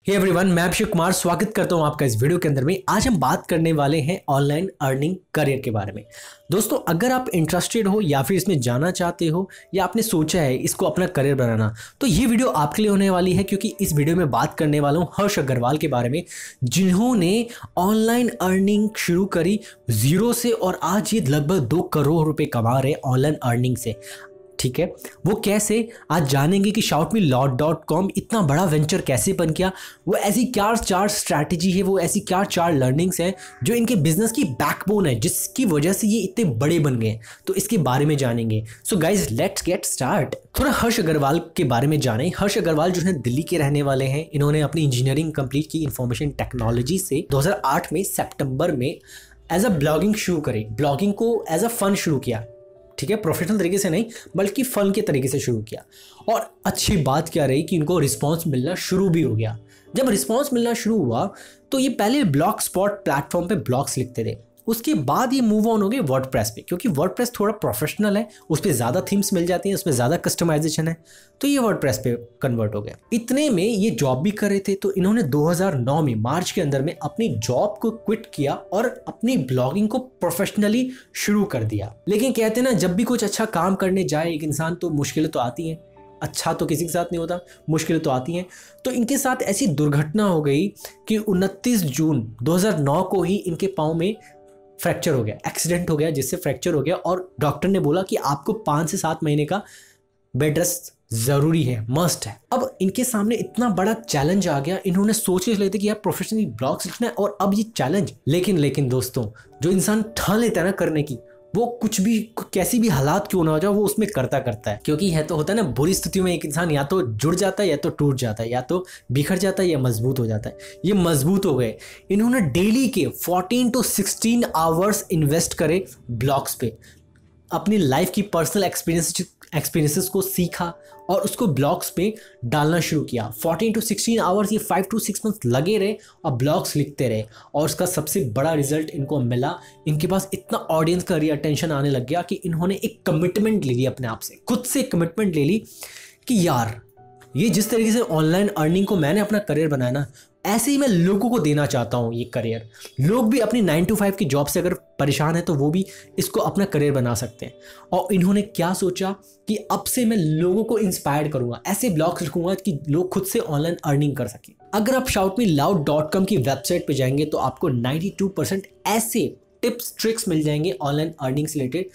Hey everyone, मैं अभिषेक कुमार स्वागत करता हूं आपका इस वीडियो के अंदर में। आज हम बात करने वाले हैं ऑनलाइन अर्निंग करियर के बारे में। दोस्तों, अगर आप इंटरेस्टेड हो या फिर इसमें जाना चाहते हो या आपने सोचा है इसको अपना करियर बनाना, तो ये वीडियो आपके लिए होने वाली है, क्योंकि इस वीडियो में बात करने वाला हूं हर्ष अग्रवाल के बारे में, जिन्होंने ऑनलाइन अर्निंग शुरू करी जीरो से और आज ये लगभग 2 करोड़ रुपए कमा रहे ऑनलाइन अर्निंग से। ठीक है, वो कैसे, आज जानेंगे कि shoutmeloud.com इतना बड़ा वेंचर कैसे बन गया। वो ऐसी क्या 4 स्ट्रैटेजी है, वो ऐसी क्या 4 लर्निंग्स हैं जो इनके बिजनेस की बैकबोन है, जिसकी वजह से ये इतने बड़े बन गए। तो इसके बारे में जानेंगे। So guys, let's get start. थोड़ा हर्ष अग्रवाल के बारे में जानें। हर्ष अग्रवाल जो है दिल्ली के रहने वाले हैं। इन्होंने अपनी इंजीनियरिंग कंप्लीट की इंफॉर्मेशन टेक्नोलॉजी से 2008 में सितंबर में एज अ ब्लॉगिंग शुरू करी। ब्लॉगिंग को एज अ फन शुरू किया, ठीक है, प्रोफेशनल तरीके से नहीं बल्कि फन के तरीके से शुरू किया। और अच्छी बात क्या रही कि इनको रिस्पांस मिलना शुरू भी हो गया। जब रिस्पांस मिलना शुरू हुआ तो ये पहले ब्लॉग स्पॉट प्लेटफॉर्म पे ब्लॉग्स लिखते थे। उसके बाद ये मूव ऑन हो गए वर्डप्रेस पे, क्योंकि वर्डप्रेस थोड़ा प्रोफेशनल है, उस पर ज़्यादा थीम्स मिल जाती हैं, उसमें ज़्यादा कस्टमाइजेशन है, तो ये वर्डप्रेस पे कन्वर्ट हो गया। इतने में ये जॉब भी कर रहे थे, तो इन्होंने 2009 में मार्च के अंदर में अपनी जॉब को क्विट किया और अपनी ब्लॉगिंग को प्रोफेशनली शुरू कर दिया। लेकिन कहते हैं ना, जब भी कुछ अच्छा काम करने जाए एक इंसान तो मुश्किलें तो आती हैं। अच्छा तो किसी के साथ नहीं होता, मुश्किलें तो आती हैं। तो इनके साथ ऐसी दुर्घटना हो गई कि 29 जून 2009 को ही इनके पाँव में फ्रैक्चर हो गया, एक्सीडेंट हो गया, जिससे फ्रैक्चर हो गया और डॉक्टर ने बोला कि आपको 5 से 7 महीने का बेड रेस्ट जरूरी है, मस्ट है। अब इनके सामने इतना बड़ा चैलेंज आ गया, इन्होंने सोच लेते थे कि यार प्रोफेशनली ब्लॉग्स लिखना है और अब ये चैलेंज। लेकिन दोस्तों, जो इंसान ठान लेता है ना करने की, वो कुछ भी, कैसी भी हालात क्यों ना हो जाए, वो उसमें करता है। क्योंकि है तो होता है ना, बुरी स्थितियों में एक इंसान या तो जुड़ जाता है या तो टूट जाता है, या तो बिखर जाता है या मजबूत हो जाता है। ये मजबूत हो गए। इन्होंने डेली के 14 to 16 आवर्स इन्वेस्ट करे ब्लॉग्स पे, अपनी लाइफ की पर्सनल एक्सपीरियंसेस को सीखा और उसको ब्लॉग्स पे डालना शुरू किया। 14 to 16 आवर्स, ये 5 to 6 मंथ लगे रहे और ब्लॉग्स लिखते रहे। और उसका सबसे बड़ा रिजल्ट इनको मिला, इनके पास इतना ऑडियंस का रिअटेंशन आने लग गया कि इन्होंने एक कमिटमेंट ले ली अपने आप से, खुद से कमिटमेंट ले ली कि यार ये जिस तरीके से ऑनलाइन अर्निंग को मैंने अपना करियर बनाया ना, ऐसे ही मैं लोगों को देना चाहता हूँ ये करियर। लोग भी अपनी 9 to 5 की जॉब से अगर परेशान है तो वो भी इसको अपना करियर बना सकते हैं। और इन्होंने क्या सोचा कि अब से मैं लोगों को इंस्पायर करूंगा, ऐसे ब्लॉग्स लिखूंगा कि लोग खुद से ऑनलाइन अर्निंग कर सकें। अगर आप shoutmeloud.com की वेबसाइट पे जाएंगे तो आपको 92% ऐसे टिप्स ट्रिक्स मिल जाएंगे ऑनलाइन अर्निंग से रिलेटेड,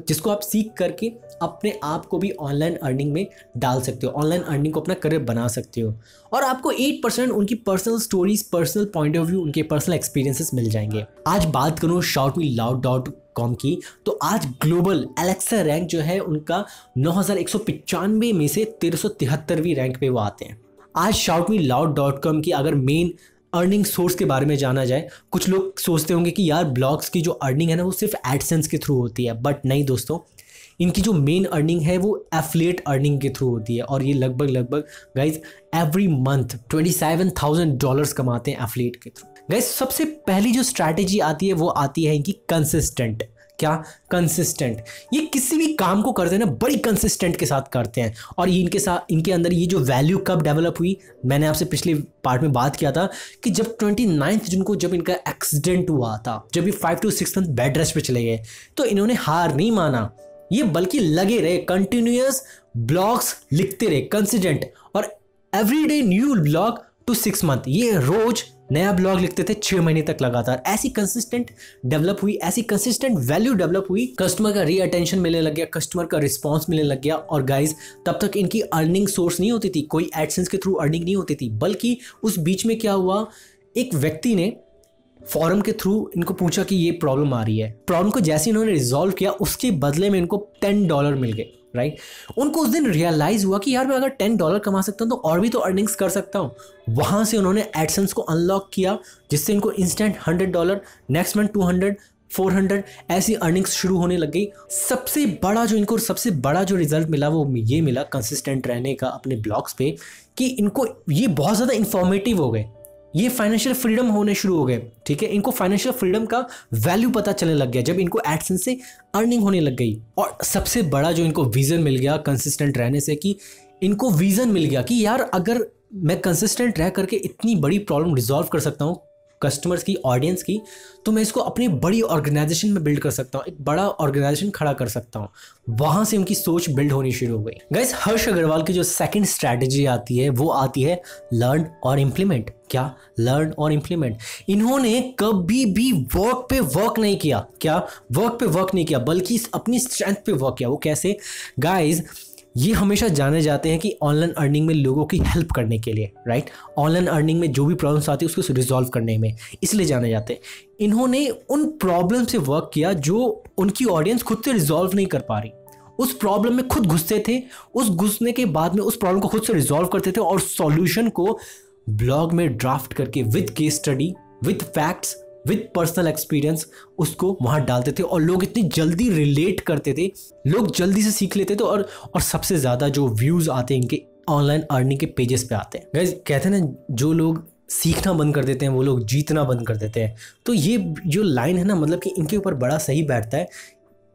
जिसको आप सीख करके अपने आप को भी ऑनलाइन अर्निंग में डाल सकते हो, ऑनलाइन अर्निंग को अपना करियर बना सकते हो। और आपको 8% उनकी personal stories, personal point of view, उनके पर्सनल एक्सपीरियंसेस मिल जाएंगे। आज बात करूँ shoutmeloud.com की, तो आज ग्लोबल एलेक्सा रैंक जो है उनका 9195 में से 1373वीं रैंक पे वो आते हैं। आज shoutmeloud.com की अगर मेन अर्निंग सोर्स के बारे में जाना जाए, कुछ लोग सोचते होंगे कि यार ब्लॉग्स की जो अर्निंग है ना वो सिर्फ एडसेंस के थ्रू होती है, बट नहीं दोस्तों, इनकी जो मेन अर्निंग है वो एफिलिएट अर्निंग के थ्रू होती है। और ये लगभग गाइज एवरी मंथ $27,000 कमाते हैं एफिलिएट के थ्रू। गाइज, सबसे पहली जो स्ट्रैटेजी आती है वो आती है इनकी कंसिस्टेंट। क्या? कंसिस्टेंट। ये किसी भी काम को करते हैं ना, बड़ी कंसिस्टेंट के साथ करते हैं। और ये इनके अंदर ये जो वैल्यू कब डेवलप हुई, मैंने आपसे पिछले पार्ट में बात किया था कि जब 29 जून को जब इनका एक्सीडेंट हुआ था, जब ये 5 to 6 मंथ बेड रेस्ट पे चले गए, तो इन्होंने हार नहीं माना, ये बल्कि लगे रहे, कंटिन्यूअस ब्लॉग्स लिखते रहे, कंसिस्टेंट। और everyday new blog to 6 month, ये रोज नया ब्लॉग लिखते थे 6 महीने तक लगातार। ऐसी कंसिस्टेंट डेवलप हुई, ऐसी कंसिस्टेंट वैल्यू डेवलप हुई, कस्टमर का रीअटेंशन मिलने लग गया, कस्टमर का रिस्पांस मिलने लग गया। और गाइज, तब तक इनकी अर्निंग सोर्स नहीं होती थी, कोई एडसेंस के थ्रू अर्निंग नहीं होती थी, बल्कि उस बीच में क्या हुआ, एक व्यक्ति ने फॉरम के थ्रू इनको पूछा कि ये प्रॉब्लम आ रही है। प्रॉब्लम को जैसे इन्होंने रिजॉल्व किया, उसके बदले में इनको $10 मिल गए, राइट। उनको उस दिन रियलाइज हुआ कि यार मैं अगर $10 कमा सकता हूँ तो और भी तो अर्निंग्स कर सकता हूँ। वहां से उन्होंने एडसेंस को अनलॉक किया, जिससे इनको इंस्टेंट $100, नेक्स्ट मंथ 200, 400 ऐसी अर्निंग्स शुरू होने लग गई। सबसे बड़ा जो रिजल्ट मिला वो ये मिला कंसिस्टेंट रहने का अपने ब्लॉग्स पे, कि इनको ये बहुत ज़्यादा इंफॉर्मेटिव हो गए, ये फाइनेंशियल फ्रीडम होने शुरू हो गए। ठीक है, इनको फाइनेंशियल फ्रीडम का वैल्यू पता चलने लग गया जब इनको एडसेंस से अर्निंग होने लग गई। और सबसे बड़ा जो इनको विजन मिल गया कंसिस्टेंट रहने से, कि इनको विजन मिल गया कि यार अगर मैं कंसिस्टेंट रह करके इतनी बड़ी प्रॉब्लम रिजॉल्व कर सकता हूँ कस्टमर्स की, ऑडियंस की, तो मैं इसको अपनी बड़ी ऑर्गेनाइजेशन में बिल्ड कर सकता हूँ, एक बड़ा ऑर्गेनाइजेशन खड़ा कर सकता हूँ। वहाँ से उनकी सोच बिल्ड होनी शुरू हो गई। गाइस, हर्ष अग्रवाल की जो सेकंड स्ट्रैटेजी आती है वो आती है लर्न और इम्प्लीमेंट। क्या? लर्न और इम्प्लीमेंट। इन्होंने कभी भी वर्क पे वर्क नहीं किया। क्या? वर्क पे वर्क नहीं किया, बल्कि अपनी स्ट्रेंथ पे वर्क किया। वो कैसे? गाइस, ये हमेशा जाने जाते हैं कि ऑनलाइन अर्निंग में लोगों की हेल्प करने के लिए, राइट? ऑनलाइन अर्निंग में जो भी प्रॉब्लम्स आती है उसको रिजॉल्व करने में, इसलिए जाने जाते हैं। इन्होंने उन प्रॉब्लम से वर्क किया जो उनकी ऑडियंस खुद से रिजॉल्व नहीं कर पा रही। उस प्रॉब्लम में खुद घुसते थे, उस घुसने के बाद में उस प्रॉब्लम को खुद से रिजॉल्व करते थे और सॉल्यूशन को ब्लॉग में ड्राफ्ट करके with case study, with facts, with personal experience उसको वहां डालते थे और लोग इतनी जल्दी रिलेट करते थे, लोग जल्दी से सीख लेते थे और सबसे ज़्यादा जो व्यूज़ आते हैं इनके ऑनलाइन अर्निंग के पेजेस पे आते हैं। गाइस, कहते हैं ना, जो लोग सीखना बंद कर देते हैं वो लोग जीतना बंद कर देते हैं। तो ये जो लाइन है ना, मतलब कि इनके ऊपर बड़ा सही बैठता है।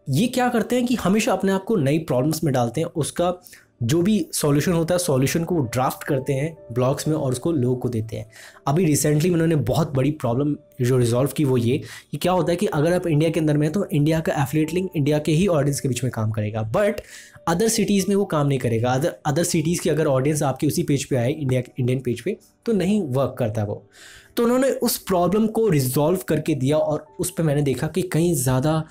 ये क्या करते हैं कि हमेशा अपने आप को नई प्रॉब्लम्स में डालते हैं, उसका जो भी सॉल्यूशन होता है सॉल्यूशन को वो ड्राफ्ट करते हैं ब्लॉग्स में और उसको लोगों को देते हैं। अभी रिसेंटली में उन्होंने बहुत बड़ी प्रॉब्लम जो रिजॉल्व की वो ये कि क्या होता है कि अगर आप इंडिया के अंदर में हैं तो इंडिया का एफिलिएट लिंक इंडिया के ही ऑडियंस के बीच में काम करेगा, बट अदर सिटीज़ में वो काम नहीं करेगा। अदर सिटीज़ की अगर ऑडियंस आपके उसी पेज पे आए, इंडियन पेज पे, तो नहीं वर्क करता वो। तो उन्होंने उस प्रॉब्लम को रिजॉल्व करके दिया और उस पर मैंने देखा कि कहीं ज़्यादा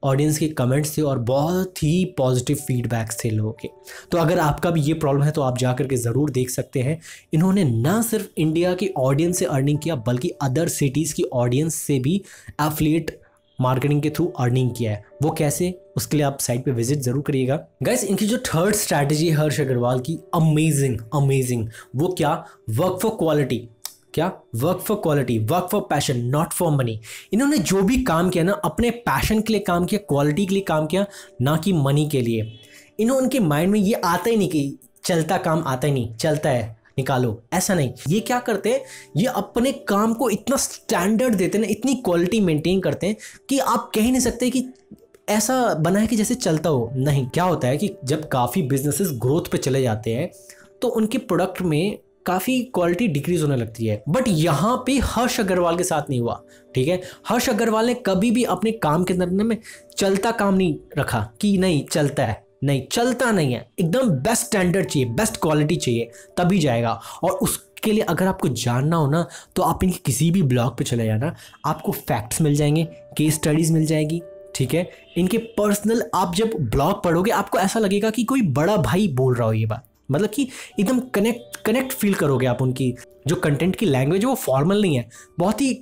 ऑडियंस के कमेंट्स थे और बहुत ही पॉजिटिव फीडबैक्स थे लोगों के। तो अगर आपका भी ये प्रॉब्लम है तो आप जा करके ज़रूर देख सकते हैं। इन्होंने ना सिर्फ इंडिया की ऑडियंस से अर्निंग किया बल्कि अदर सिटीज़ की ऑडियंस से भी एफिलिएट मार्केटिंग के थ्रू अर्निंग किया है। वो कैसे, उसके लिए आप साइट पे विजिट जरूर करिएगा। गाइस, इनकी जो थर्ड स्ट्रैटेजी है हर्ष अग्रवाल की, अमेजिंग। वो क्या? Work for quality. क्या? Work for quality, work for passion, not for money. इन्होंने जो भी काम किया ना, अपने पैशन के लिए काम किया, क्वालिटी के लिए काम किया, ना कि मनी के लिए। उनके माइंड में ये आता ही नहीं कि चलता काम आता ही नहीं, चलता है निकालो, ऐसा नहीं। ये क्या करते हैं, ये अपने काम को इतना स्टैंडर्ड देते हैं ना, इतनी क्वालिटी मेंटेन करते हैं कि आप कह ही नहीं सकते कि ऐसा बना है कि जैसे चलता हो। नहीं, क्या होता है कि जब काफ़ी बिजनेसेस ग्रोथ पे चले जाते हैं तो उनके प्रोडक्ट में काफ़ी क्वालिटी डिक्रीज होने लगती है, बट यहाँ पे हर्ष अग्रवाल के साथ नहीं हुआ। ठीक है, हर्ष अग्रवाल ने कभी भी अपने काम के अंदर में चलता काम नहीं रखा कि नहीं चलता है, नहीं चलता नहीं है, एकदम बेस्ट स्टैंडर्ड चाहिए, बेस्ट क्वालिटी चाहिए, तभी जाएगा। और उसके लिए अगर आपको जानना हो ना तो आप इनके किसी भी ब्लॉग पे चले जाना, आपको फैक्ट्स मिल जाएंगे, केस स्टडीज मिल जाएगी। ठीक है, इनके पर्सनल आप जब ब्लॉग पढ़ोगे आपको ऐसा लगेगा कि कोई बड़ा भाई बोल रहा हो ये बात, मतलब कि एकदम कनेक्ट फील करोगे आप। उनकी जो कंटेंट की लैंग्वेज है वो फॉर्मल नहीं है, बहुत ही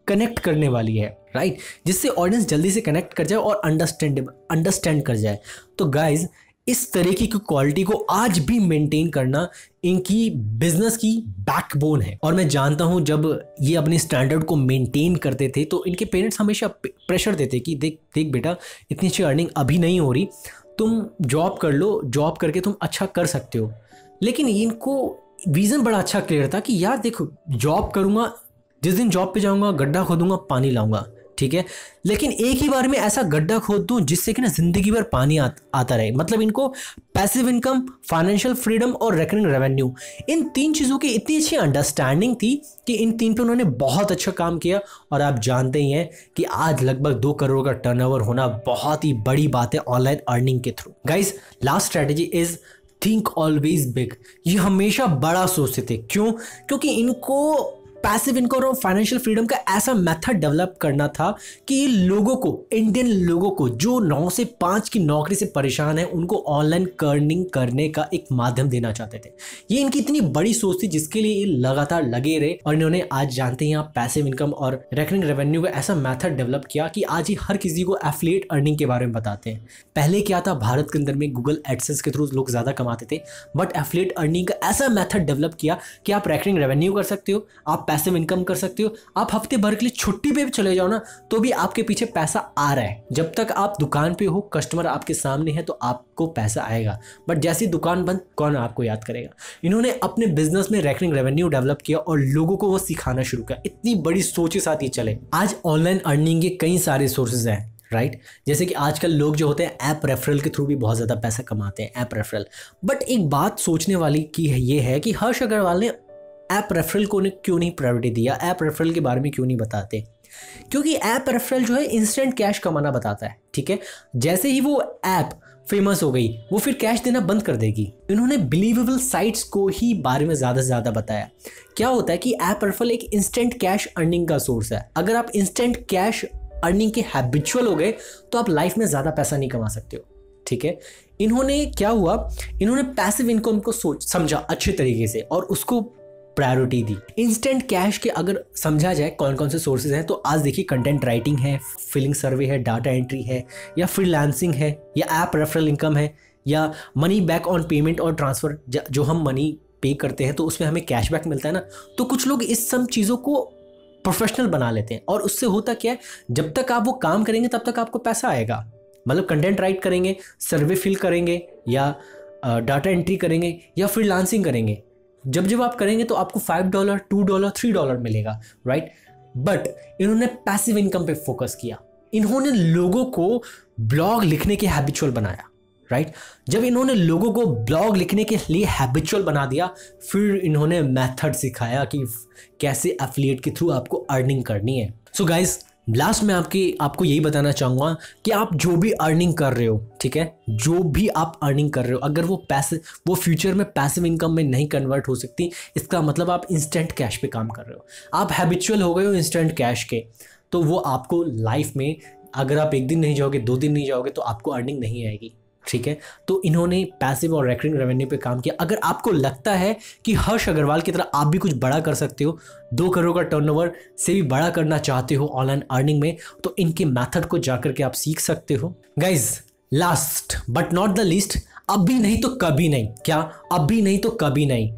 कनेक्ट करने वाली है, राइट, जिससे ऑडियंस जल्दी से कनेक्ट कर जाए और अंडरस्टैंड कर जाए। तो गाइज, इस तरीके की क्वालिटी को आज भी मेंटेन करना इनकी बिजनेस की बैकबोन है। और मैं जानता हूं जब ये अपने स्टैंडर्ड को मेंटेन करते थे तो इनके पेरेंट्स हमेशा प्रेशर देते कि देख बेटा, इतनी अच्छी अर्निंग अभी नहीं हो रही, तुम जॉब कर लो, जॉब करके तुम अच्छा कर सकते हो। लेकिन इनको विज़न बड़ा अच्छा क्लियर था कि यार देखो, जॉब करूँगा, जिस दिन जॉब पे जाऊँगा गड्ढा खोदूंगा, पानी लाऊंगा, ठीक है, लेकिन एक ही बार में ऐसा गड्ढा खोद दूं जिससे कि ना जिंदगी भर पानी आता रहे। मतलब इनको पैसिव इनकम, फाइनेंशियल फ्रीडम और रेकरिंग रेवेन्यू, इन तीन चीज़ों की इतनी अच्छी अंडरस्टैंडिंग थी कि इन तीन पे उन्होंने बहुत अच्छा काम किया। और आप जानते ही हैं कि आज लगभग 2 करोड़ का टर्नओवर होना बहुत ही बड़ी बात है ऑनलाइन अर्निंग के through. Guys, last strategy is think always big. ये हमेशा बड़ा सोचते थे। क्यों? क्योंकि इनको पैसिव इनकम और फाइनेंशियल फ्रीडम का ऐसा मेथड डेवलप करना था कि ये लोगों को, इंडियन लोगों को जो 9 से 5 की नौकरी से परेशान है, उनको ऑनलाइन अर्निंग करने का एक माध्यम देना चाहते थे। ये इनकी इतनी बड़ी सोच थी जिसके लिए ये लगातार लगे रहे और इन्होंने आज जानते हैं आप पैसिव इनकम और रेकरिंग रेवेन्यू का ऐसा मेथड डेवलप किया कि आज ही हर किसी को एफिलिएट अर्निंग के बारे में बताते हैं। पहले क्या था, भारत के अंदर में गूगल एडसेंस के थ्रू लोग ज़्यादा कमाते थे, बट एफिलिएट अर्निंग का ऐसा मेथड डेवलप किया कि आप रेकरिंग रेवेन्यू कर सकते हो, आप पैसिव इनकम कर सकते हो, आप हफ्ते भर के लिए छुट्टी पे भी चले जाओ ना तो भी आपके पीछे पैसा आ रहा है। जब तक आप दुकान पे हो, कस्टमर आपके सामने है तो आपको पैसा आएगा, बट जैसी दुकान बंद, कौन आपको याद करेगा। इन्होंने अपने बिजनेस में रेकरिंग रेवेन्यू डेवलप किया और लोगों को वो सिखाना शुरू किया। इतनी बड़ी सोच के साथ ये चले। आज ऑनलाइन अर्निंग के कई सारे सोर्सेज हैं, राइट, जैसे कि आजकल लोग जो होते हैं ऐप रेफरल के थ्रू भी बहुत ज़्यादा पैसा कमाते हैं, ऐप रेफरल। बट एक बात सोचने वाली की है, ये है कि हर्ष अग्रवाल ने ऐप रेफरल को क्यों नहीं प्रायोरिटी दिया, ऐप रेफरल के बारे में क्यों नहीं बताते? क्योंकि ऐप रेफरल जो है इंस्टेंट कैश कमाना बताता है, ठीक है। जैसे ही वो ऐप फेमस हो गई वो फिर कैश देना बंद कर देगी। इन्होंने बिलीवेबल साइट्स को ही बारे में ज़्यादा से ज़्यादा बताया। क्या होता है कि ऐप रेफरल एक इंस्टेंट कैश अर्निंग का सोर्स है। अगर आप इंस्टेंट कैश अर्निंग के हैबिचुअल हो गए तो आप लाइफ में ज़्यादा पैसा नहीं कमा सकते हो, ठीक है। इन्होंने क्या हुआ, इन्होंने पैसिव इनकम को समझा अच्छे तरीके से और उसको प्रायोरिटी दी। इंस्टेंट कैश के अगर समझा जाए कौन कौन से सोर्सेज हैं, तो आज देखिए कंटेंट राइटिंग है, फिलिंग सर्वे है, डाटा एंट्री है, या फ्रीलांसिंग है, या ऐप रेफरल इनकम है, या मनी बैक ऑन पेमेंट और ट्रांसफ़र, जो हम मनी पे करते हैं तो उसमें हमें कैशबैक मिलता है ना। तो कुछ लोग इस सब चीज़ों को प्रोफेशनल बना लेते हैं और उससे होता क्या है, जब तक आप वो काम करेंगे तब तक आपको पैसा आएगा। मतलब कंटेंट राइट करेंगे, सर्वे फिल करेंगे, या डाटा एंट्री करेंगे, या फ्रीलांसिंग करेंगे, जब जब आप करेंगे तो आपको $5, $2, $3 मिलेगा, राइट। बट इन्होंने पैसिव इनकम पे फोकस किया। इन्होंने लोगों को ब्लॉग लिखने के हैबिचुअल बनाया, राइट। जब इन्होंने लोगों को ब्लॉग लिखने के लिए हैबिचुअल बना दिया, फिर इन्होंने मेथड सिखाया कि कैसे एफिलिएट के थ्रू आपको अर्निंग करनी है। सो गाइस, लास्ट में आपको यही बताना चाहूँगा कि आप जो भी अर्निंग कर रहे हो, ठीक है, जो भी आप अर्निंग कर रहे हो, अगर वो फ्यूचर में पैसिव इनकम में नहीं कन्वर्ट हो सकती, इसका मतलब आप इंस्टेंट कैश पे काम कर रहे हो, आप हैबिचुअल हो गए हो इंस्टेंट कैश के, तो वो आपको लाइफ में, अगर आप एक दिन नहीं जाओगे, 2 दिन नहीं जाओगे, तो आपको अर्निंग नहीं आएगी, ठीक है। तो इन्होंने पैसिव और रेकरिंग रेवेन्यू पे काम किया। अगर आपको लगता है कि हर्ष अग्रवाल की तरह आप भी कुछ बड़ा कर सकते हो, 2 करोड़ का टर्नओवर से भी बड़ा करना चाहते हो ऑनलाइन अर्निंग में, तो इनके मेथड को जाकर के आप सीख सकते हो। Guys, last but not the least, अभी नहीं तो कभी नहीं। क्या अभी नहीं तो कभी नहीं?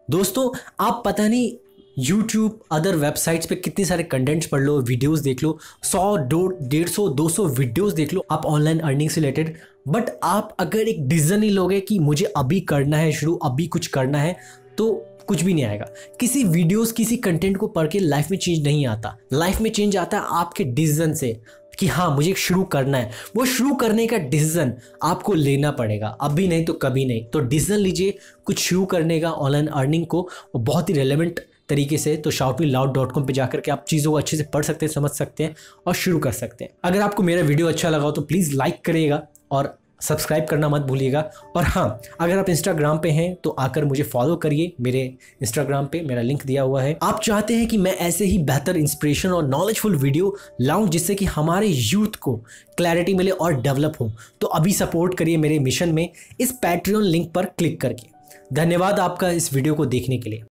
दोस्तों, आप पता नहीं यूट्यूब, अदर वेबसाइट्स पे कितने सारे कंटेंट्स पढ़ लो, वीडियोस देख लो, 100, 150, 200 वीडियोस देख लो आप ऑनलाइन अर्निंग से रिलेटेड, बट आप अगर एक डिसीजन नहीं लोगे कि मुझे अभी करना है शुरू, अभी कुछ करना है, तो कुछ भी नहीं आएगा। किसी वीडियोस, किसी कंटेंट को पढ़ के लाइफ में चेंज नहीं आता। लाइफ में चेंज आता है आपके डिसीजन से कि हाँ मुझे शुरू करना है। वो शुरू करने का डिसीजन आपको लेना पड़ेगा, अभी नहीं तो कभी नहीं। तो डिसीजन लीजिए कुछ शुरू करने का ऑनलाइन अर्निंग को, और बहुत ही रेलेवेंट तरीके से। तो shoutmeloud.com पे जाकर के आप चीज़ों को अच्छे से पढ़ सकते हैं, समझ सकते हैं और शुरू कर सकते हैं। अगर आपको मेरा वीडियो अच्छा लगा हो तो प्लीज़ लाइक करिएगा और सब्सक्राइब करना मत भूलिएगा। और हाँ, अगर आप इंस्टाग्राम पे हैं तो आकर मुझे फॉलो करिए। मेरे इंस्टाग्राम पे मेरा लिंक दिया हुआ है। आप चाहते हैं कि मैं ऐसे ही बेहतर इंस्पिरेशन और नॉलेजफुल वीडियो लाऊं जिससे कि हमारे यूथ को क्लैरिटी मिले और डेवलप हो, तो अभी सपोर्ट करिए मेरे मिशन में इस पैट्रियन लिंक पर क्लिक करके। धन्यवाद आपका इस वीडियो को देखने के लिए।